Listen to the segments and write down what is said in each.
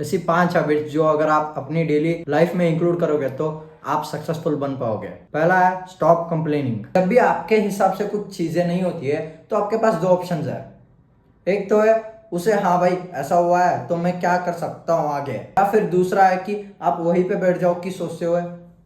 ऐसी 5 हैबिट्स जो अगर आप अपनी डेली लाइफ में इंक्लूड करोगे तो आप सक्सेसफुल बन पाओगे। पहला है स्टॉप कंप्लेनिंग। जब भी आपके हिसाब से कुछ चीजें नहीं होती है तो आपके पास दो ऑप्शंस है। एक तो है उसे हाँ भाई ऐसा हुआ है तो मैं क्या कर सकता हूँ आगे, या फिर दूसरा है कि आप वहीं पे बैठ जाओ कि सोचते हुए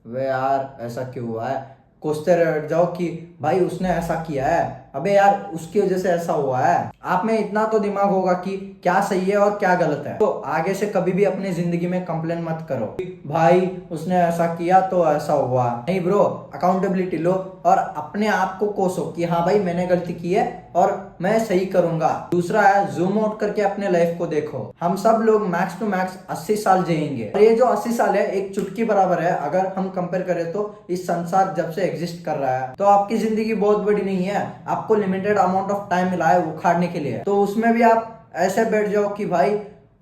वे यार ऐसा क्यों हुआ है, कोसते रह जाओ कि भाई उसने ऐसा किया है, अबे यार उसकी वजह से ऐसा हुआ है। आप में इतना तो दिमाग होगा कि क्या सही है और क्या गलत है। तो आगे से कभी भी अपनी जिंदगी में कंप्लेन मत करो कि भाई उसने ऐसा किया तो ऐसा हुआ। नहीं ब्रो, अकाउंटेबिलिटी लो और अपने आप को कोसो कि हाँ भाई मैंने गलती की है और मैं सही करूंगा। दूसरा है जूम आउट करके अपने लाइफ को देखो। हम सब लोग मैक्स टू मैक्स 80 साल जिएंगे और ये जो 80 साल है एक चुटकी बराबर है अगर हम कंपेयर करें तो इस संसार जब से एग्जिस्ट कर रहा है। तो आपकी जिंदगी बहुत बड़ी नहीं है, आपको लिमिटेड अमाउंट ऑफ टाइम मिला है उखाड़ने के लिए। तो उसमें भी आप ऐसे बैठ जाओ कि भाई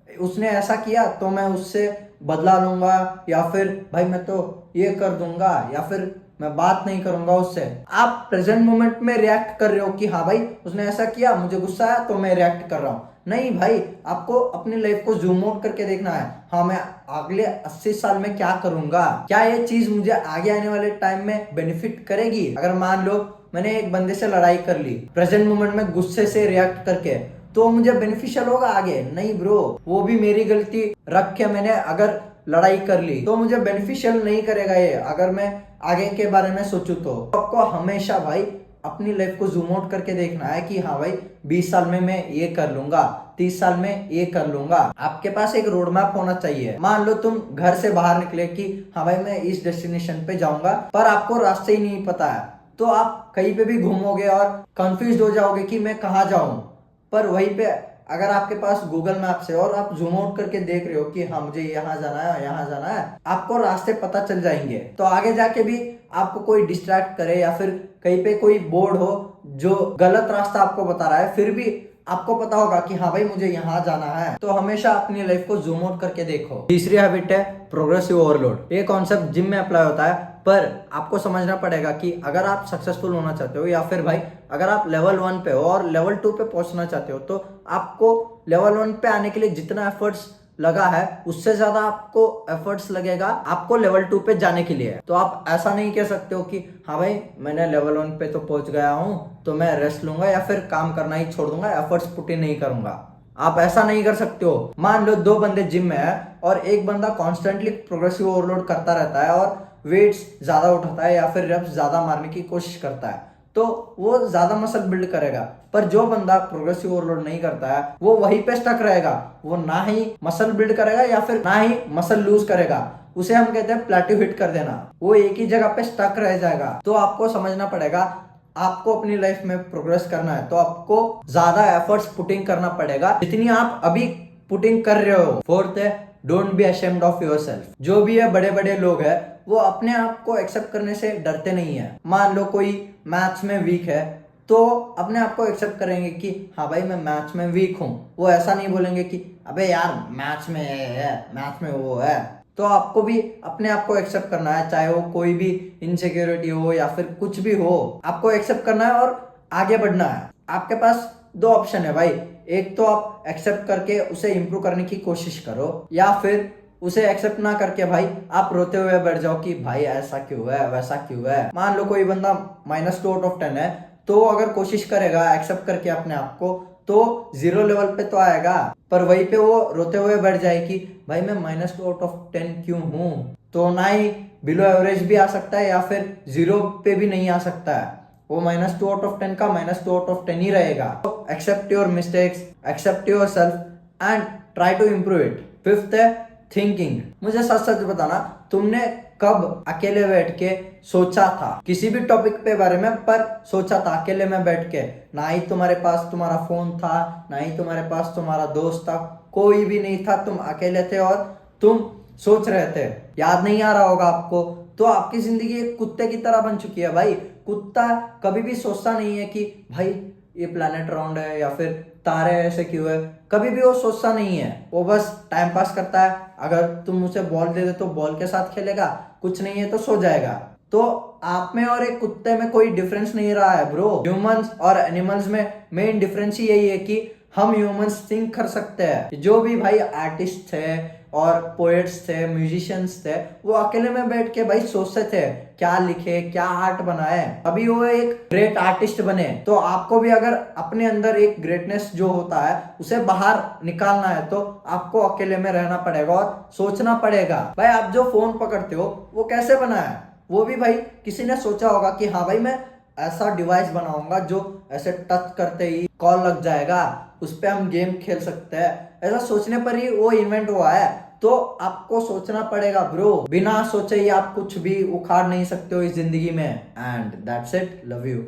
उसने ऐसा किया तो मैं उससे बदला लूंगा, या फिर भाई मैं तो ये कर दूंगा, या फिर मैं बात नहीं करूंगा उससे। आप प्रेजेंट मोमेंट में रिएक्ट कर रहे हो कि हाँ भाई उसने ऐसा किया, मुझे गुस्सा आया तो मैं रिएक्ट कर रहा हूँ। नहीं भाई, आपको अपनी लाइफ को जूम आउट करके देखना है। हाँ मैं अगले 80 साल में क्या करूंगा, क्या ये चीज मुझे आगे आने वाले टाइम में बेनिफिट करेगी। अगर मान लो मैंने एक बंदे से लड़ाई कर ली प्रेजेंट मोमेंट में गुस्से से रिएक्ट करके, तो मुझे बेनिफिशियल होगा आगे? नहीं ब्रो, वो भी मेरी गलती रख के मैंने अगर लड़ाई कर ली तो मुझे बेनिफिशियल नहीं करेगा ये अगर मैं आगे के बारे में सोचूं। तो आपको हमेशा भाई अपनी लाइफ को जूम आउट करके देखना है कि हाँ भाई 20 साल में मैं ये कर लूंगा, 30 साल में ये कर लूंगा। आपके पास एक रोड मैप होना चाहिए। मान लो तुम घर से बाहर निकले कि हाँ भाई मैं इस डेस्टिनेशन पे जाऊंगा, पर आपको रास्ते ही नहीं पता है, तो आप कहीं पे भी घूमोगे और कंफ्यूज हो जाओगे कि मैं कहाँ जाऊं। पर वहीं पे अगर आपके पास गूगल मैप्स है और आप जूम आउट करके देख रहे हो कि हाँ मुझे यहाँ जाना है यहाँ जाना है, आपको रास्ते पता चल जाएंगे। तो आगे जाके भी आपको कोई डिस्ट्रैक्ट करे या फिर कहीं पे कोई बोर्ड हो जो गलत रास्ता आपको बता रहा है, फिर भी आपको पता होगा कि हाँ भाई मुझे यहाँ जाना है। तो हमेशा अपनी लाइफ को जूम आउट करके देखो। तीसरी हैबिट है प्रोग्रेसिव ओवरलोड। ये कॉन्सेप्ट जिम में अप्लाई होता है, पर आपको समझना पड़ेगा कि अगर आप सक्सेसफुल होना चाहते हो या फिर भाई अगर आप लेवल 1 पे हो और लेवल 2 पे पहुंचना चाहते हो, तो आपको लेवल 1 पे आने के लिए जितना एफर्ट्स लगा है उससे ज्यादा आपको एफर्ट्स लगेगा आपको लेवल 2 पे जाने के लिए। तो आप ऐसा नहीं कह सकते हो कि हाँ भाई मैंने लेवल 1 पे तो पहुंच गया हूं तो मैं रेस्ट लूंगा या फिर काम करना ही छोड़ दूंगा, एफर्ट्स पुट इन नहीं करूंगा। आप ऐसा नहीं कर सकते हो। मान लो 2 बंदे जिम में है और एक बंदा कॉन्स्टेंटली प्रोग्रेसिव ओवरलोड करता रहता है और वेट्स ज्यादा उठाता है या फिर रेप्स ज्यादा मारने की कोशिश करता है, तो वो ज्यादा मसल बिल्ड करेगा। पर जो बंदा प्रोग्रेसिव ओवरलोड नहीं करता है वो वहीं पे स्टक रहेगा, वो ना ही मसल बिल्ड करेगा या फिर ना ही मसल लूज करेगा। उसे हम कहते हैं प्लेट्यू हिट कर देना। वो एक ही जगह पे स्टक रह जाएगा। तो आपको समझना पड़ेगा, आपको अपनी लाइफ में प्रोग्रेस करना है तो आपको ज्यादा एफर्ट्स पुटिंग करना पड़ेगा जितनी आप अभी पुटिंग कर रहे हो। फोर्थ है don't be ashamed of yourself. जो भी है बड़े बड़े लोग हैं वो अपने आप को एक्सेप्ट करने से डरते नहीं है। मान लो कोई मैथ्स में वीक है तो अपने आप को एक्सेप्ट करेंगे कि हाँ भाई मैं मैथ्स में वीक हूँ। वो ऐसा नहीं बोलेंगे कि अबे यार मैथ्स में है मैथ्स में वो है। तो आपको भी अपने आप को एक्सेप्ट करना है, चाहे वो कोई भी इनसिक्योरिटी हो या फिर कुछ भी हो, आपको एक्सेप्ट करना है और आगे बढ़ना है। आपके पास 2 ऑप्शन है भाई, एक तो आप एक्सेप्ट करके उसे इंप्रूव करने की कोशिश करो, या फिर उसे एक्सेप्ट ना करके भाई आप रोते हुए बैठ जाओ कि भाई ऐसा क्यों है वैसा क्यों है। मान लो कोई बंदा -2 आउट ऑफ 10 है, तो अगर कोशिश करेगा एक्सेप्ट करके अपने आप को तो 0 लेवल पे तो आएगा, पर वहीं पे वो रोते हुए बैठ जाए कि भाई मैं -2 आउट ऑफ 10 क्यों हूँ। तो ना ही बिलो एवरेज भी आ सकता है या फिर 0 पे भी नहीं आ सकता है, वो -2 आउट ऑफ 10 का -2 आउट ऑफ 10 ही रहेगा। Accept your mistakes, accept your self and try to improve it. Fifth है थिंकिंग। मुझे सच सच बताना, तुमने कब अकेले बैठ के सोचा था किसी भी टॉपिक पे बारे में, पर सोचा था अकेले में बैठ के? ना ही तुम्हारे पास तुम्हारा फोन था, ना ही तुम्हारे पास तुम्हारा दोस्त था, कोई भी नहीं था, तुम अकेले थे और तुम सोच रहे थे। याद नहीं आ रहा होगा आपको? तो आपकी जिंदगी एक कुत्ते की तरह बन चुकी है भाई। कुत्ता कभी भी सोचता नहीं है कि भाई ये प्लैनेट राउंड है या फिर तारे ऐसे क्यों है, कभी भी वो सोचता नहीं है। वो बस टाइम पास करता है। अगर तुम उसे बॉल दे दे तो बॉल के साथ खेलेगा, कुछ नहीं है तो सो जाएगा। तो आप में और एक कुत्ते में कोई डिफरेंस नहीं रहा है ब्रो। ह्यूमंस और एनिमल्स में मेन डिफरेंस ही यही है कि हम ह्यूमंस थिंक कर सकते हैं। जो भी भाई आर्टिस्ट है, और पोएट्स थे, म्यूजिशियंस थे, वो अकेले में बैठ के भाई सोचते थे क्या लिखे, क्या आर्ट बनाए, अभी वो एक ग्रेट आर्टिस्ट बने। तो आपको भी अगर अपने अंदर एक ग्रेटनेस जो होता है उसे बाहर निकालना है तो आपको अकेले में रहना पड़ेगा और सोचना पड़ेगा। भाई आप जो फोन पकड़ते हो वो कैसे बना है, वो भी भाई किसी ने सोचा होगा कि हाँ भाई मैं ऐसा डिवाइस बनाऊंगा जो ऐसे टच करते ही कॉल लग जाएगा, उस पर हम गेम खेल सकते हैं, ऐसा सोचने पर ही वो इन्वेंट हुआ है। तो आपको सोचना पड़ेगा ब्रो, बिना सोचे ही आप कुछ भी उखाड़ नहीं सकते हो इस जिंदगी में। And that's it, love you.